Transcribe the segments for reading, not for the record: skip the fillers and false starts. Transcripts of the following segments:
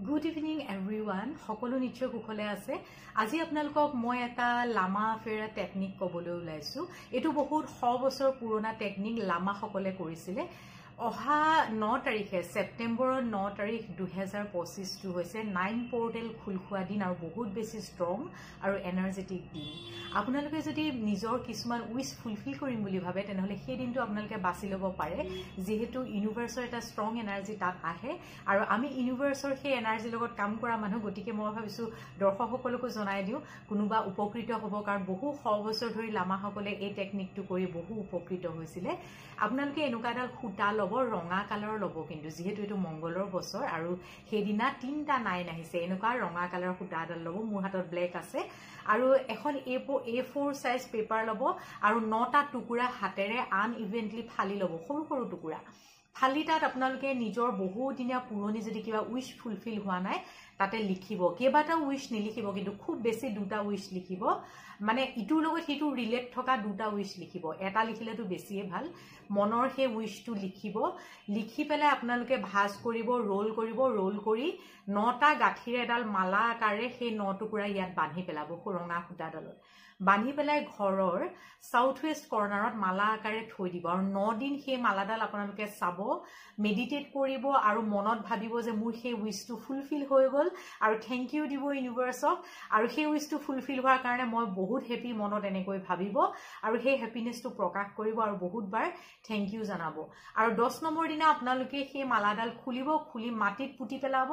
Good evening everyone. সকলো নিশ্চয় কুশলে আছে। আজি আপোনালোকক মই এটা লামা ফেৰা টেকনিক কবলৈ ওলাইছো। এটো বহুত 100 বছৰ পুৰণা টেকনিক লামা সকলে কৰিছিলে। অহা 9 তাৰিখে সেপ্টেম্বৰৰ 9 তাৰিখ 2025 টু হৈছে 9 পোৰ্টেল খুলখোৱা দিন আৰু বহুত বেছি ষ্ট্ৰং আৰু এনাৰ্জেটিক দিন। আপোনালোকে যদি নিজৰ কিছুমান উইশ ফুলফিল কৰিম বুলি ভাবে তেনেহলে সেই দিনটো আপোনালোকে বাছি ল'ব পাৰে যেহেতু ইউনিভাৰ্সৰ এটা ষ্ট্ৰং এনাৰ্জি তাত আহে আৰু আমি ইউনিভাৰ্সৰ সেই এনাৰ্জি লগত কাম কৰা মানুহ গতিকে মই ভাবিছো দৰ্শকসকলকো জনাই দিও কোনোবা উপকৃত হ'ব কাৰণ বহু 100 বছৰ ধৰি লামা সকলে এই টেকনিকটো কৰি বহু উপকৃত হৈছিলে। আপোনালোকে এনেকুৱাডাল খুটা লব ৰঙা কালাৰৰ লব কিন্তু যেহেতু এটো মংগলৰ বছৰ আৰু সেইদিনা 3টা 9 আহিছে এনেকুৱা ৰঙা কালাৰৰ খুটাডাল লব। মোৰ হাতত ব্লেক আছে আৰু এখন A4 সাইজ পেপাৰ লব আৰু 9টা টুকুৰা হাতেৰে আনইভেন্টলি ফালি লব সৰু সৰু টুকুৰা ফালি তাত আপোনালোকে নিজৰ বহু দিনীয়া পুৰণি যদি কিবা উইশ ফুলফিল হোৱা নাই তাতে লিখিব। কেইবাটা উইশ নিলিখিব কিন্তু খুব বেছি দুটা উইশ লিখিব মানে ইটোৰ লগত হিটো ৰিলেট থকা দুটা উইশ লিখিব। এটা লিখিলেতো বেছিয়ে ভাল। মনৰ সেই উইশটো লিখিব লিখি পেলাই আপোনালোকে ভাজ কৰিব ৰোল কৰি 9টা গাঠিৰে এডাল মালা আকাৰে সেই 9 টুকুৰা ইয়াত বান্ধি পেলাব ৰঙা খুটাডালত বান্ধি পেলাই ঘৰৰ সাউথ ওয়েস্ট কৰ্নাৰত মালা আকাৰে থৈ দিব আৰু 9 দিন সেই মালাডাল আপোনালোকে চাব মেডিটেট কৰিব আৰু মনত ভাবিব যে মোৰ সেই উইশটো ফুলফিল হৈ গল আৰু থ্যাংক ইউ দিব ইউনিভাৰ্সক আৰু সেই উইশটো ফুলফিল হোৱাৰ কাৰণে মই বহুত হেপি মনত এনেকৈ ভাবিব আৰু সেই হেপিনেসটো প্ৰকাশ কৰিব আৰু বহুতবাৰ থ্যাংক ইউ জনাব আৰু 10 নম্বৰ দিনা আপোনালোকে সেই মালাডাল খুলি মাটিত পুতি পেলাব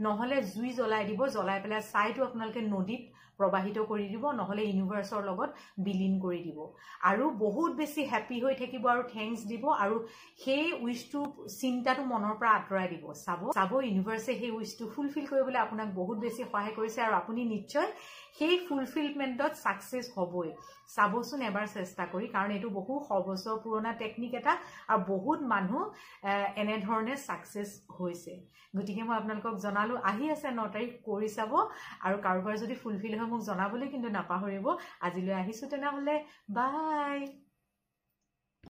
নহলে জুই জ্বলাই দিব জ্বলাই পেলাই ছাইটো আপোনালোকে নদীত প্ৰবাহিত কৰি দিব নহলে ইউনিভাৰ্সৰ লগত বিলীন কৰি দিব আৰু বহুত বেছি হেপি হৈ থাকিব আৰু থ্যাঙ্কস দিব আৰু সেই উইশটো চিন্তাটো মনৰ পৰা আঁতৰাই দিব চাব ইউনিভাৰ্সে সেই উইশটো ফুলফিল কৰিবলৈ আপোনাক বহুত বেছি সহায় কৰিছে আৰু আপুনি নিশ্চয় সেই ফুলফিলমেন্টত সাকসেস হ'বই। চাবচোন এবাৰ চেষ্টা কৰি কাৰণ এটো বহু 100 বছৰ পুৰণা টেকনিক এটা আৰু বহুত মানুহ এনে ধৰণে সাকসেস হৈছে। গতিকে মই আপোনালোকক জনালো আহি আছে 9 তাৰিখ কৰি চাব আৰু কাৰোবাৰ যদি ফুলফিল হয় মোক জনাবলৈ কিন্তু নাপাহৰিব। আজিলৈ আহিছো তেনেহলে বাই।